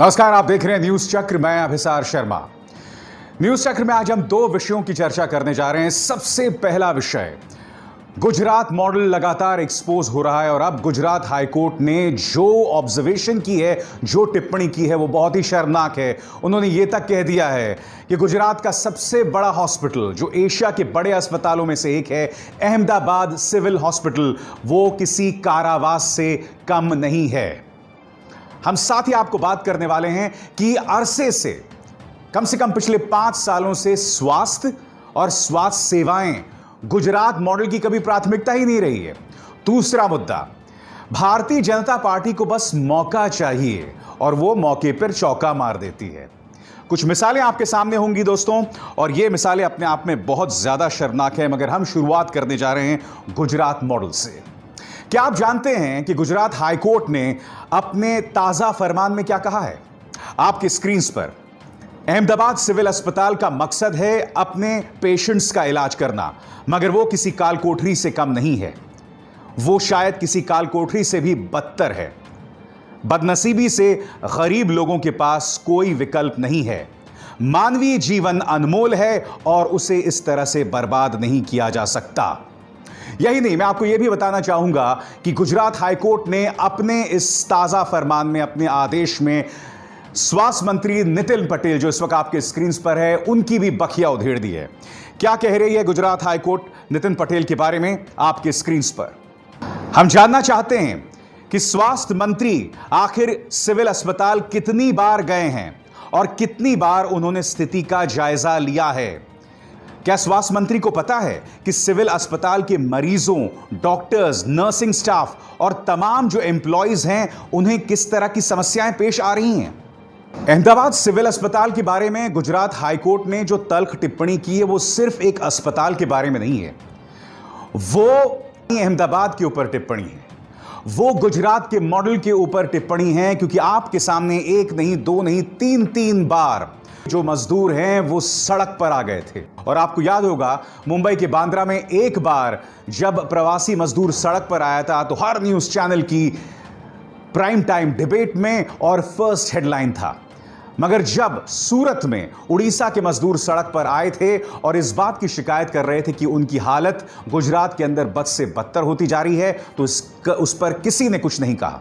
नमस्कार, आप देख रहे हैं न्यूज चक्र। मैं अभिसार शर्मा। न्यूज चक्र में आज हम दो विषयों की चर्चा करने जा रहे हैं। सबसे पहला विषय, गुजरात मॉडल लगातार एक्सपोज हो रहा है और अब गुजरात हाईकोर्ट ने जो ऑब्जर्वेशन की है, जो टिप्पणी की है, वो बहुत ही शर्मनाक है। उन्होंने ये तक कह दिया है कि गुजरात का सबसे बड़ा हॉस्पिटल, जो एशिया के बड़े अस्पतालों में से एक है, अहमदाबाद सिविल हॉस्पिटल, वो किसी कारावास से कम नहीं है। हम साथ ही आपको बात करने वाले हैं कि अरसे से कम पिछले 5 सालों से स्वास्थ्य और स्वास्थ्य सेवाएं गुजरात मॉडल की कभी प्राथमिकता ही नहीं रही है। दूसरा मुद्दा, भारतीय जनता पार्टी को बस मौका चाहिए और वो मौके पर चौका मार देती है। कुछ मिसालें आपके सामने होंगी दोस्तों, और ये मिसालें अपने आप में बहुत ज्यादा शर्मनाक है। मगर हम शुरुआत करने जा रहे हैं गुजरात मॉडल से। क्या आप जानते हैं कि गुजरात हाईकोर्ट ने अपने ताजा फरमान में क्या कहा है? आपकी स्क्रीन पर अहमदाबाद सिविल अस्पताल का मकसद है अपने पेशेंट्स का इलाज करना, मगर वो किसी काल कोठरी से कम नहीं है। वो शायद किसी काल कोठरी से भी बदतर है। बदनसीबी से गरीब लोगों के पास कोई विकल्प नहीं है। मानवीय जीवन अनमोल है और उसे इस तरह से बर्बाद नहीं किया जा सकता। यही नहीं, मैं आपको यह भी बताना चाहूंगा कि गुजरात हाईकोर्ट ने अपने इस ताजा फरमान में, अपने आदेश में, स्वास्थ्य मंत्री नितिन पटेल, जो इस वक्त आपके स्क्रीन पर है, उनकी भी बखिया उधेड़ दी है। क्या कह रही है गुजरात हाईकोर्ट नितिन पटेल के बारे में? आपके स्क्रीन पर हम जानना चाहते हैं कि स्वास्थ्य मंत्री आखिर सिविल अस्पताल कितनी बार गए हैं और कितनी बार उन्होंने स्थिति का जायजा लिया है। क्या स्वास्थ्य मंत्री को पता है कि सिविल अस्पताल के मरीजों, डॉक्टर्स, नर्सिंग स्टाफ और तमाम जो एम्प्लॉइज हैं, उन्हें किस तरह की समस्याएं पेश आ रही हैं? अहमदाबाद सिविल अस्पताल के बारे में गुजरात हाईकोर्ट ने जो तल्ख टिप्पणी की है, वो सिर्फ एक अस्पताल के बारे में नहीं है। वो अहमदाबाद के ऊपर टिप्पणी है, वो गुजरात के मॉडल के ऊपर टिप्पणी है, क्योंकि आपके सामने एक नहीं, दो नहीं, तीन बार जो मजदूर हैं वो सड़क पर आ गए थे। और आपको याद होगा, मुंबई के बांद्रा में एक बार जब प्रवासी मजदूर सड़क पर आया था, तो हर न्यूज चैनल की प्राइम टाइम डिबेट में और फर्स्ट हेडलाइन था। मगर जब सूरत में उड़ीसा के मजदूर सड़क पर आए थे और इस बात की शिकायत कर रहे थे कि उनकी हालत गुजरात के अंदर बद से बदतर होती जा रही है, तो उस पर किसी ने कुछ नहीं कहा।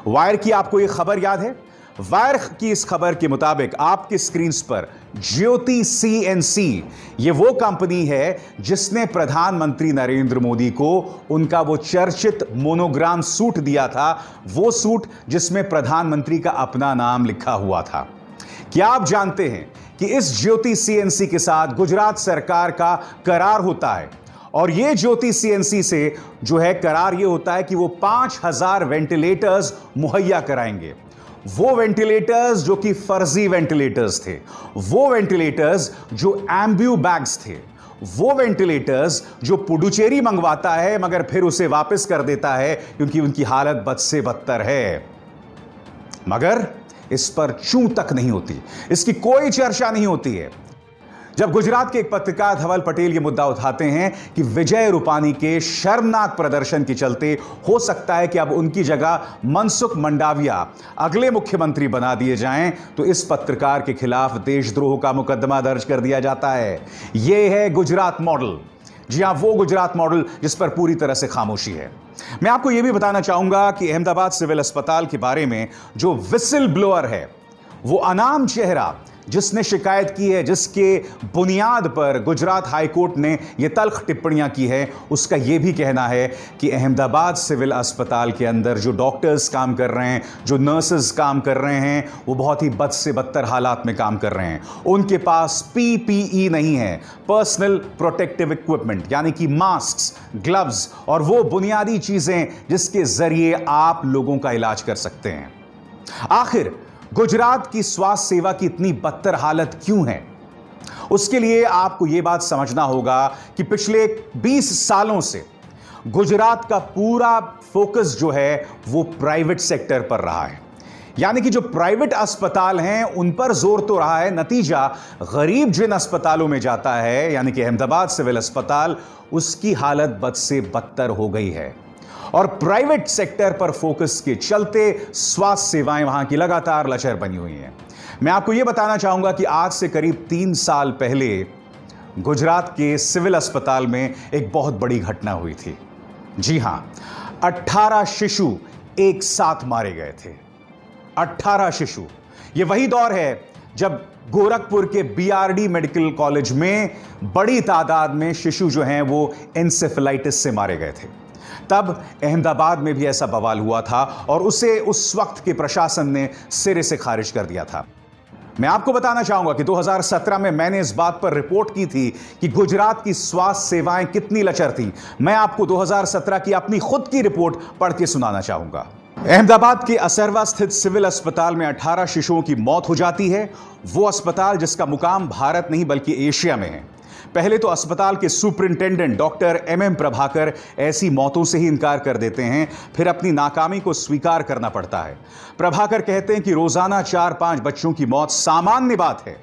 वायर की आपको यह खबर याद है? वायर की इस खबर के मुताबिक आपके स्क्रीन पर ज्योति सीएनसी, ये वो कंपनी है जिसने प्रधानमंत्री नरेंद्र मोदी को उनका वो चर्चित मोनोग्राम सूट दिया था, वो सूट जिसमें प्रधानमंत्री का अपना नाम लिखा हुआ था। क्या आप जानते हैं कि इस ज्योति सीएनसी के साथ गुजरात सरकार का करार होता है? और ये ज्योति सीएनसी से जो है करार ये होता है कि वो 5000 वेंटिलेटर्स मुहैया कराएंगे। वो वेंटिलेटर्स जो कि फर्जी वेंटिलेटर्स थे, वो वेंटिलेटर्स जो एम्ब्यू बैग्स थे, वो वेंटिलेटर्स जो पुडुचेरी मंगवाता है मगर फिर उसे वापस कर देता है क्योंकि उनकी हालत बद से बदतर है। मगर इस पर चूं तक नहीं होती, इसकी कोई चर्चा नहीं होती है। जब गुजरात के एक पत्रकार धवल पटेल ये मुद्दा उठाते हैं कि विजय रूपानी के शर्मनाक प्रदर्शन के चलते हो सकता है कि अब उनकी जगह मनसुख मंडाविया अगले मुख्यमंत्री बना दिए जाएं, तो इस पत्रकार के खिलाफ देशद्रोह का मुकदमा दर्ज कर दिया जाता है। यह है गुजरात मॉडल। जी हां, वो गुजरात मॉडल जिस पर पूरी तरह से खामोशी है। मैं आपको यह भी बताना चाहूंगा कि अहमदाबाद सिविल अस्पताल के बारे में जो विसिल ब्लोअर है, वो अनाम चेहरा जिसने शिकायत की है, जिसके बुनियाद पर गुजरात हाईकोर्ट ने यह तल्ख टिप्पणियां की है, उसका यह भी कहना है कि अहमदाबाद सिविल अस्पताल के अंदर जो डॉक्टर्स काम कर रहे हैं, जो नर्सेस काम कर रहे हैं, वो बहुत ही बद से बदतर हालात में काम कर रहे हैं। उनके पास पीपीई नहीं है, पर्सनल प्रोटेक्टिव इक्विपमेंट, यानी कि मास्क, ग्लव्स और वो बुनियादी चीजें जिसके जरिए आप लोगों का इलाज कर सकते हैं। आखिर गुजरात की स्वास्थ्य सेवा की इतनी बदतर हालत क्यों है? उसके लिए आपको यह बात समझना होगा कि पिछले 20 सालों से गुजरात का पूरा फोकस जो है वो प्राइवेट सेक्टर पर रहा है। यानी कि जो प्राइवेट अस्पताल हैं उन पर जोर तो रहा है, नतीजा गरीब जिन अस्पतालों में जाता है, यानी कि अहमदाबाद सिविल अस्पताल, उसकी हालत बद से बदतर हो गई है। और प्राइवेट सेक्टर पर फोकस के चलते स्वास्थ्य सेवाएं वहां की लगातार लचर बनी हुई हैं। मैं आपको यह बताना चाहूंगा कि आज से करीब 3 साल पहले गुजरात के सिविल अस्पताल में एक बहुत बड़ी घटना हुई थी। जी हां, 18 शिशु एक साथ मारे गए थे। 18 शिशु। यह वही दौर है जब गोरखपुर के बीआरडी मेडिकल कॉलेज में बड़ी तादाद में शिशु जो हैं वो एन्सेफेलाइटिस से मारे गए थे। तब अहमदाबाद में भी ऐसा बवाल हुआ था और उसे उस वक्त के प्रशासन ने सिरे से खारिज कर दिया था। मैं आपको बताना चाहूंगा कि 2017 में मैंने इस बात पर रिपोर्ट की थी कि गुजरात की स्वास्थ्य सेवाएं कितनी लचर थी। मैं आपको 2017 की अपनी खुद की रिपोर्ट पढ़ के सुनाना चाहूंगा। अहमदाबाद के असरवा स्थित सिविल अस्पताल में 18 शिशुओं की मौत हो जाती है। वो अस्पताल जिसका मुकाम भारत नहीं बल्कि एशिया में है। पहले तो अस्पताल के सुपरिंटेंडेंट डॉक्टर एम प्रभाकर ऐसी मौतों से ही इनकार कर देते हैं, फिर अपनी नाकामी को स्वीकार करना पड़ता है। प्रभाकर कहते हैं कि रोजाना 4-5 बच्चों की मौत सामान्य बात है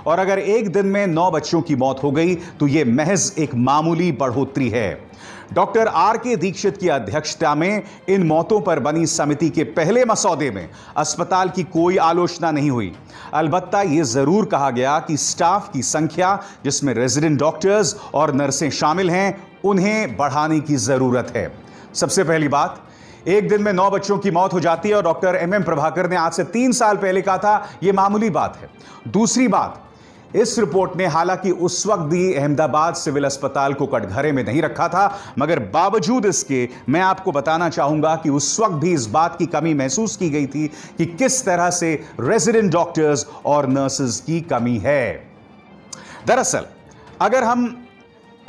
और अगर एक दिन में 9 बच्चों की मौत हो गई तो यह महज एक मामूली बढ़ोतरी है। Doctor R K. दीक्षित की अध्यक्षता में इन मौतों पर बनी समिति के पहले मसौदे में अस्पताल की कोई आलोचना नहीं हुई। अलबत्ता यह जरूर कहा गया कि स्टाफ की संख्या, जिसमें रेजिडेंट डॉक्टर्स और नर्सें शामिल हैं, उन्हें बढ़ाने की जरूरत है। सबसे पहली बात, एक दिन में 9 बच्चों की मौत हो जाती है और डॉक्टर एम प्रभाकर ने आज से 3 साल पहले कहा था यह मामूली बात है। दूसरी बात, इस रिपोर्ट ने हालांकि उस वक्त भी अहमदाबाद सिविल अस्पताल को कटघरे में नहीं रखा था, मगर बावजूद इसके मैं आपको बताना चाहूंगा कि उस वक्त भी इस बात की कमी महसूस की गई थी कि किस तरह से रेजिडेंट डॉक्टर्स और नर्सेज की कमी है। दरअसल अगर हम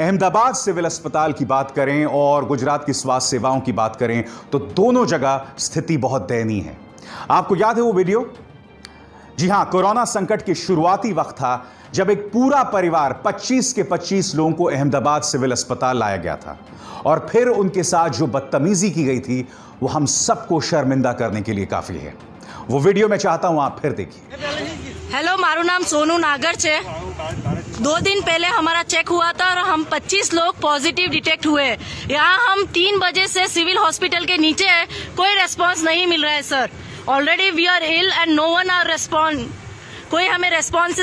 अहमदाबाद सिविल अस्पताल की बात करें और गुजरात की स्वास्थ्य सेवाओं की बात करें तो दोनों जगह स्थिति बहुत दयनीय है। आपको याद है वो वीडियो? जी हां, कोरोना संकट के शुरुआती वक्त था जब एक पूरा परिवार 25 के 25 लोगों को अहमदाबाद सिविल अस्पताल लाया गया था और फिर उनके साथ जो बदतमीजी की गई थी वो हम सबको शर्मिंदा करने के लिए काफी है। वो वीडियो मैं चाहता हूं आप फिर देखिए। हेलो, मारू नाम सोनू नागर छे। 2 दिन पहले हमारा चेक हुआ था और हम 25 लोग पॉजिटिव डिटेक्ट हुए। यहाँ हम 3 बजे से सिविल हॉस्पिटल के नीचे है, कोई रेस्पॉन्स नहीं मिल रहा है sir. Already we are ill and no one are respond. कोई हमें रेस्पॉन्स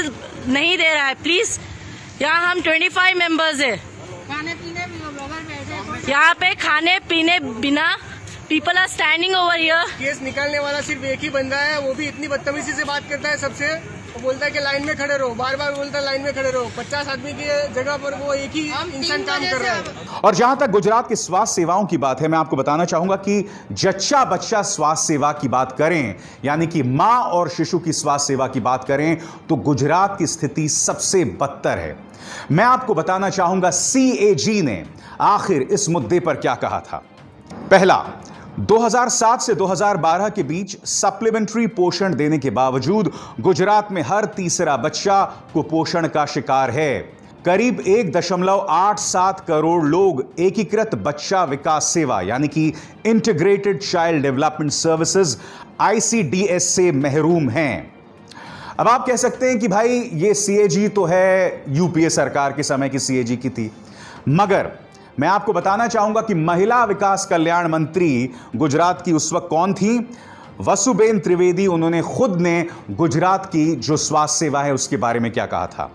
नहीं दे रहा है। प्लीज, यहाँ हम 25 मेंबर्स है। यहाँ पे खाने पीने बिना people are standing over here. Case निकालने वाला सिर्फ एक ही बंदा है, वो भी इतनी बदतमीजी से बात करता है सबसे। वो बोलता है कि लाइन में खड़े रहो, बार बार बोलता है लाइन में खड़े रहो। 50 आदमी की जगह पर वो एक ही इंसान काम कर रहा है। और जहां तक गुजरात की स्वास्थ्य सेवाओं की बात है, मैं आपको बताना चाहूंगा कि जच्चा बच्चा स्वास्थ्य सेवा की बात करें, यानी कि मां और शिशु की स्वास्थ्य सेवा की बात करें, तो गुजरात की स्थिति सबसे बदतर है। मैं आपको बताना चाहूंगा CAG ने आखिर इस मुद्दे पर क्या कहा था। पहला, 2007 से 2012 के बीच सप्लीमेंट्री पोषण देने के बावजूद गुजरात में हर तीसरा बच्चा कुपोषण का शिकार है। करीब 1.87 करोड़ लोग एकीकृत बच्चा विकास सेवा यानी कि integrated child development services ICDS से महरूम हैं। अब आप कह सकते हैं कि भाई ये CAG तो है UPA सरकार के समय की CAG की थी, मगर मैं आपको बताना चाहूंगा कि महिला विकास कल्याण मंत्री गुजरात की उस वक्त कौन थी? वसुबेन त्रिवेदी। उन्होंने खुद ने गुजरात की जो स्वास्थ्य सेवा है उसके बारे में क्या कहा था।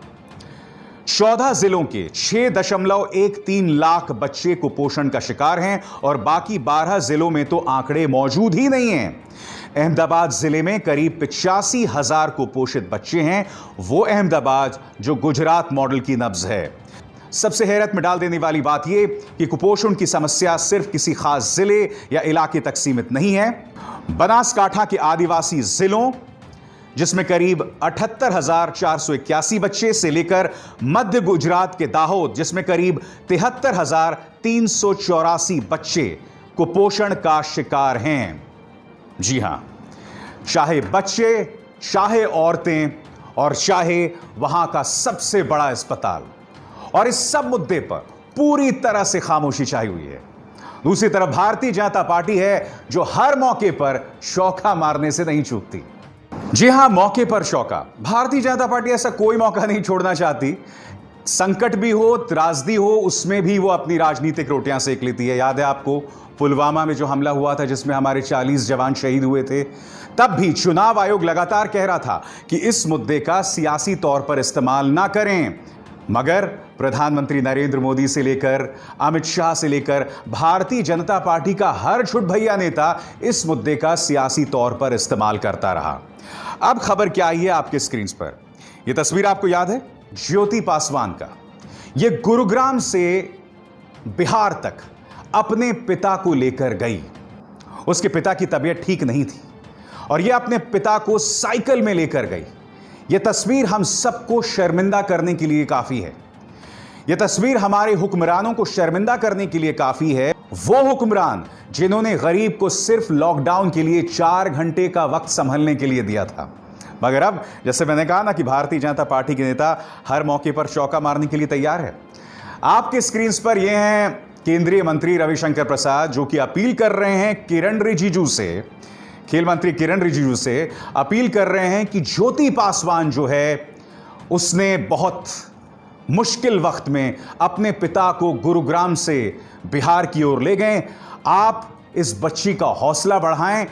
14 जिलों के 6.13 लाख बच्चे कुपोषण का शिकार हैं और बाकी 12 जिलों में तो आंकड़े मौजूद ही नहीं हैं। अहमदाबाद जिले में करीब 85,000 कुपोषित बच्चे हैं। वो अहमदाबाद जो गुजरात मॉडल की नब्ज है। सबसे हैरत में डाल देने वाली बात यह कि कुपोषण की समस्या सिर्फ किसी खास जिले या इलाके तक सीमित नहीं है। बनासकांठा के आदिवासी जिलों, जिसमें करीब 78,481 बच्चे, से लेकर मध्य गुजरात के दाहोद, जिसमें करीब 73,384 बच्चे कुपोषण का शिकार हैं। जी हां, चाहे बच्चे, चाहे औरतें और चाहे वहां का सबसे बड़ा अस्पताल। और इस सब मुद्दे पर पूरी तरह से खामोशी छाई हुई है। दूसरी तरफ भारतीय जनता पार्टी है जो हर मौके पर चौका मारने से नहीं चूकती। जी हां, मौके पर चौका। भारतीय जनता पार्टी ऐसा कोई मौका नहीं छोड़ना चाहती संकट भी हो, त्रासदी हो, उसमें भी वो अपनी राजनीतिक रोटियां सेक लेती है। याद है आपको पुलवामा में जो हमला हुआ था जिसमें हमारे 40 जवान शहीद हुए थे? तब भी चुनाव आयोग लगातार कह रहा था कि इस मुद्दे का सियासी तौर पर इस्तेमाल ना करें, मगर प्रधानमंत्री नरेंद्र मोदी से लेकर अमित शाह से लेकर भारतीय जनता पार्टी का हर छुट भैया नेता इस मुद्दे का सियासी तौर पर इस्तेमाल करता रहा। अब खबर क्या आई है आपके स्क्रीन पर? यह तस्वीर आपको याद है ज्योति पासवान का? यह गुरुग्राम से बिहार तक अपने पिता को लेकर गई। उसके पिता की तबीयत ठीक नहीं थी और यह अपने पिता को साइकिल में लेकर गई। यह तस्वीर हम सबको शर्मिंदा करने के लिए काफी है। यह तस्वीर हमारे हुक्मरानों को शर्मिंदा करने के लिए काफी है। वो हुक्मरान जिन्होंने गरीब को सिर्फ लॉकडाउन के लिए 4 घंटे का वक्त संभलने के लिए दिया था, मगर अब जैसे मैंने कहा ना कि भारतीय जनता पार्टी के नेता हर मौके पर चौका मारने के लिए तैयार है। आपके स्क्रीन पर यह हैं केंद्रीय मंत्री रविशंकर प्रसाद, जो कि अपील कर रहे हैं किरण रिजिजू से, खेल मंत्री किरण रिजिजू से अपील कर रहे हैं कि ज्योति पासवान जो है उसने बहुत मुश्किल वक्त में अपने पिता को गुरुग्राम से बिहार की ओर ले गए। आप इस बच्ची का हौसला बढ़ाएं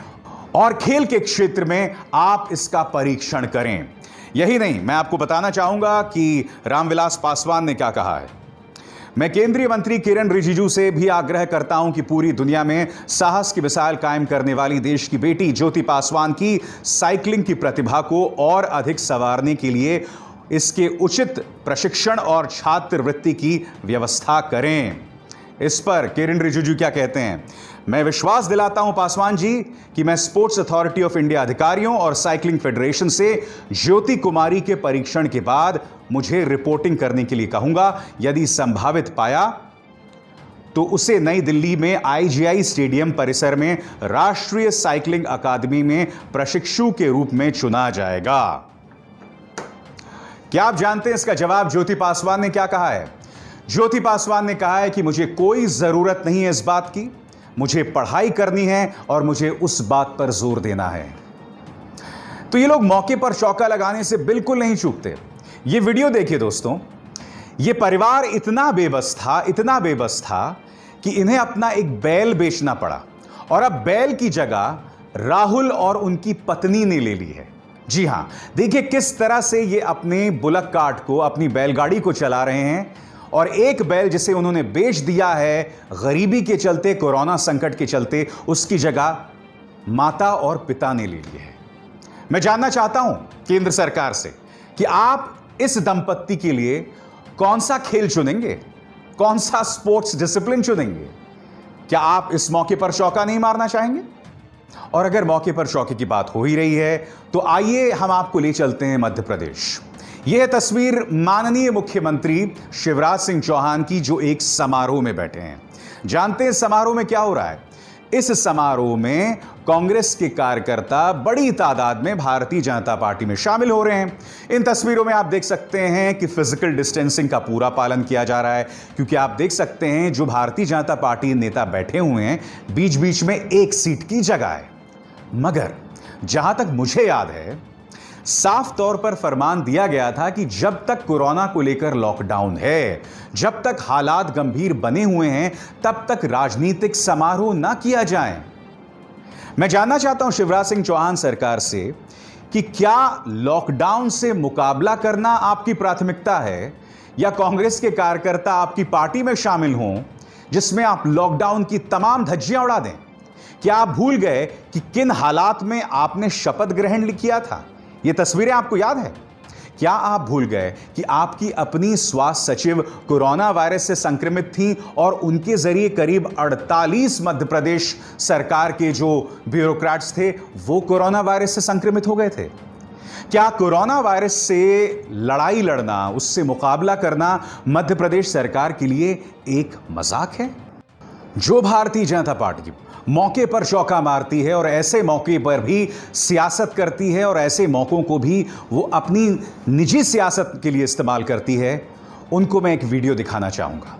और खेल के क्षेत्र में आप इसका परीक्षण करें। यही नहीं, मैं आपको बताना चाहूंगा कि रामविलास पासवान ने क्या कहा है। मैं केंद्रीय मंत्री किरण रिजिजू से भी आग्रह करता हूं कि पूरी दुनिया में साहस की मिसाल कायम करने वाली देश की बेटी ज्योति पासवान की साइकिलिंग की प्रतिभा को और अधिक संवारने के लिए इसके उचित प्रशिक्षण और छात्रवृत्ति की व्यवस्था करें। इस पर किरण रिजिजू क्या कहते हैं? मैं विश्वास दिलाता हूं पासवान जी कि मैं स्पोर्ट्स अथॉरिटी ऑफ इंडिया अधिकारियों और साइकिलिंग फेडरेशन से ज्योति कुमारी के परीक्षण के बाद मुझे रिपोर्टिंग करने के लिए कहूंगा। यदि संभावित पाया तो उसे नई दिल्ली में IGI स्टेडियम परिसर में राष्ट्रीय साइकिलिंग अकादमी में प्रशिक्षु के रूप में चुना जाएगा। क्या आप जानते हैं इसका जवाब ज्योति पासवान ने क्या कहा है? ज्योति पासवान ने कहा है कि मुझे कोई जरूरत नहीं है इस बात की, मुझे पढ़ाई करनी है और मुझे उस बात पर जोर देना है। तो ये लोग मौके पर चौका लगाने से बिल्कुल नहीं चूकते। ये वीडियो देखिए दोस्तों, ये परिवार इतना बेबस था कि इन्हें अपना एक बैल बेचना पड़ा और अब बैल की जगह राहुल और उनकी पत्नी ने ले ली है। जी हां, देखिए किस तरह से ये अपने बुलक कार्ट को, अपनी बैलगाड़ी को चला रहे हैं और एक बैल जिसे उन्होंने बेच दिया है गरीबी के चलते, कोरोना संकट के चलते, उसकी जगह माता और पिता ने ले ली है। मैं जानना चाहता हूं केंद्र सरकार से कि आप इस दंपत्ति के लिए कौन सा खेल चुनेंगे, कौन सा स्पोर्ट्स डिसिप्लिन चुनेंगे? क्या आप इस मौके पर चौका नहीं मारना चाहेंगे? और अगर मौके पर चौके की बात हो ही रही है तो आइए हम आपको ले चलते हैं मध्य प्रदेश। यह तस्वीर माननीय मुख्यमंत्री शिवराज सिंह चौहान की, जो एक समारोह में बैठे हैं। जानते हैं समारोह में क्या हो रहा है? इस समारोह में कांग्रेस के कार्यकर्ता बड़ी तादाद में भारतीय जनता पार्टी में शामिल हो रहे हैं। इन तस्वीरों में आप देख सकते हैं कि फिजिकल डिस्टेंसिंग का पूरा पालन किया जा रहा है, क्योंकि आप देख सकते हैं जो भारतीय जनता पार्टी नेता बैठे हुए हैं बीच बीच में एक सीट की जगह है। मगर जहां तक मुझे याद है साफ तौर पर फरमान दिया गया था कि जब तक कोरोना को लेकर लॉकडाउन है, जब तक हालात गंभीर बने हुए हैं, तब तक राजनीतिक समारोह ना किया जाए। मैं जानना चाहता हूं शिवराज सिंह चौहान सरकार से कि क्या लॉकडाउन से मुकाबला करना आपकी प्राथमिकता है या कांग्रेस के कार्यकर्ता आपकी पार्टी में शामिल हों जिसमें आप लॉकडाउन की तमाम धज्जियां उड़ा दें? क्या आप भूल गए कि किन हालात में आपने शपथ ग्रहण किया था? ये तस्वीरें आपको याद है? क्या आप भूल गए कि आपकी अपनी स्वास्थ्य सचिव कोरोना वायरस से संक्रमित थीं और उनके जरिए करीब 48 मध्य प्रदेश सरकार के जो ब्यूरोक्रेट्स थे वो कोरोना वायरस से संक्रमित हो गए थे? क्या कोरोना वायरस से लड़ाई लड़ना, उससे मुकाबला करना मध्य प्रदेश सरकार के लिए एक मजाक है? जो भारतीय जनता पार्टी मौके पर चौका मारती है और ऐसे मौके पर भी सियासत करती है और ऐसे मौकों को भी वो अपनी निजी सियासत के लिए इस्तेमाल करती है, उनको मैं एक वीडियो दिखाना चाहूंगा।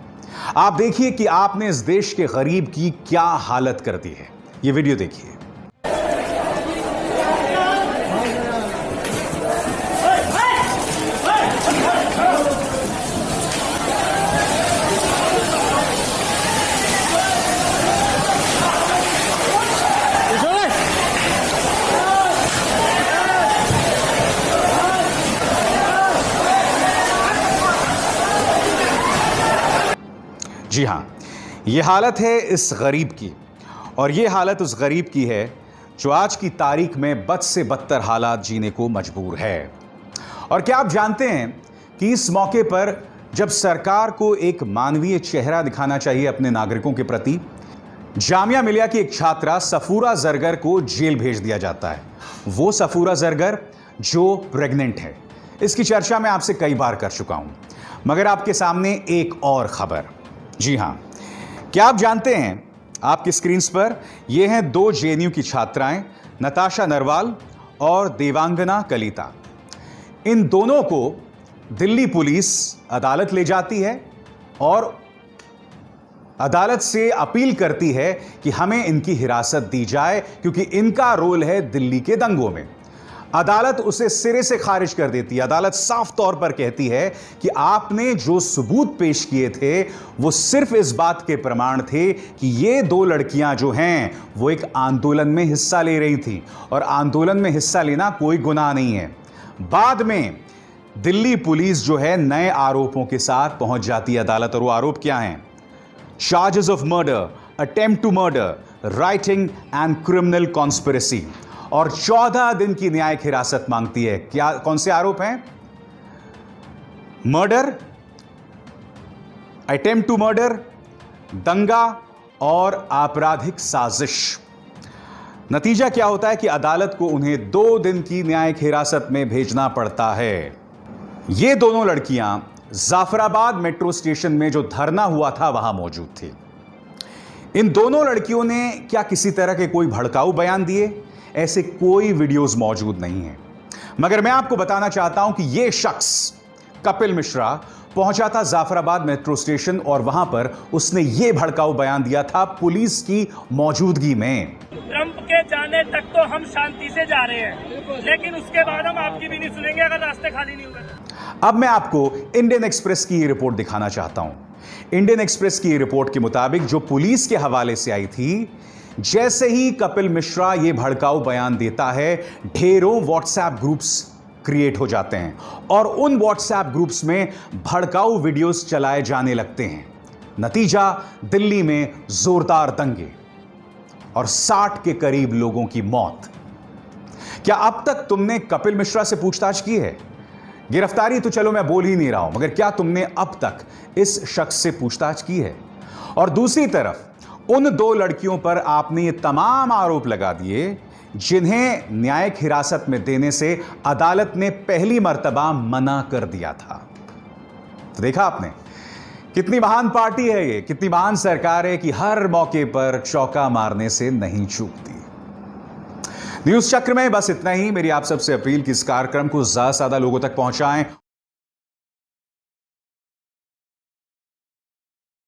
आप देखिए कि आपने इस देश के गरीब की क्या हालत कर दी है। ये वीडियो देखिए। जी हां, ये हालत है इस गरीब की, और ये हालत उस गरीब की है जो आज की तारीख में बद से बदतर हालात जीने को मजबूर है। और क्या आप जानते हैं कि इस मौके पर जब सरकार को एक मानवीय चेहरा दिखाना चाहिए अपने नागरिकों के प्रति, जामिया मिलिया की एक छात्रा सफूरा जरगर को जेल भेज दिया जाता है। वो सफूरा जरगर जो प्रेग्नेंट है। इसकी चर्चा मैं आपसे कई बार कर चुका हूं, मगर आपके सामने एक और खबर। जी हां, क्या आप जानते हैं, आपकी स्क्रीन पर ये हैं दो जेएनयू की छात्राएं, नताशा नरवाल और देवांगना कलिता। इन दोनों को दिल्ली पुलिस अदालत ले जाती है और अदालत से अपील करती है कि हमें इनकी हिरासत दी जाए, क्योंकि इनका रोल है दिल्ली के दंगों में। अदालत उसे सिरे से खारिज कर देती है। अदालत साफ तौर पर कहती है कि आपने जो सबूत पेश किए थे वो सिर्फ इस बात के प्रमाण थे कि ये दो लड़कियां जो हैं वो एक आंदोलन में हिस्सा ले रही थी, और आंदोलन में हिस्सा लेना कोई गुनाह नहीं है। बाद में दिल्ली पुलिस जो है नए आरोपों के साथ पहुंच जाती है अदालत, और वो आरोप क्या हैं? Charges of murder, attempt to murder, rioting and criminal conspiracy, और 14 दिन की न्यायिक हिरासत मांगती है। क्या, कौन से आरोप हैं? मर्डर, अटेम्प्ट टू मर्डर, दंगा और आपराधिक साजिश। नतीजा क्या होता है कि अदालत को उन्हें 2 दिन की न्यायिक हिरासत में भेजना पड़ता है। ये दोनों लड़कियां जाफराबाद मेट्रो स्टेशन में जो धरना हुआ था वहां मौजूद थी। इन दोनों लड़कियों ने क्या किसी तरह के कोई भड़काऊ बयान दिए? ऐसे कोई वीडियोस मौजूद नहीं है। मगर मैं आपको बताना चाहता हूं कि यह शख्स कपिल मिश्रा पहुंचा था जाफराबाद मेट्रो स्टेशन, और वहां पर उसने यह भड़काऊ बयान दिया था पुलिस की मौजूदगी में। ट्रंप के जाने तक तो हम शांति से जा रहे हैं, लेकिन उसके बाद हम आपकी भी नहीं सुनेंगे अगर रास्ते खाली नहीं होंगे। अब मैं आपको इंडियन एक्सप्रेस की रिपोर्ट दिखाना चाहता हूं। इंडियन एक्सप्रेस की रिपोर्ट के मुताबिक, जो पुलिस के हवाले से आई थी, जैसे ही कपिल मिश्रा यह भड़काऊ बयान देता है, ढेरों व्हाट्सएप ग्रुप्स क्रिएट हो जाते हैं और उन व्हाट्सएप ग्रुप्स में भड़काऊ वीडियोस चलाए जाने लगते हैं। नतीजा, दिल्ली में जोरदार दंगे और 60 के करीब लोगों की मौत। क्या अब तक तुमने कपिल मिश्रा से पूछताछ की है? गिरफ्तारी तो चलो मैं बोल ही नहीं रहा हूं, मगर क्या तुमने अब तक इस शख्स से पूछताछ की है? और दूसरी तरफ उन दो लड़कियों पर आपने ये तमाम आरोप लगा दिए जिन्हें न्यायिक हिरासत में देने से अदालत ने पहली मर्तबा मना कर दिया था। तो देखा आपने, कितनी महान पार्टी है ये, कितनी महान सरकार है कि हर मौके पर चौका मारने से नहीं चूकती। न्यूज चक्र में बस इतना ही। मेरी आप सबसे अपील कि इस कार्यक्रम को ज्यादा से ज्यादा लोगों तक पहुंचाएं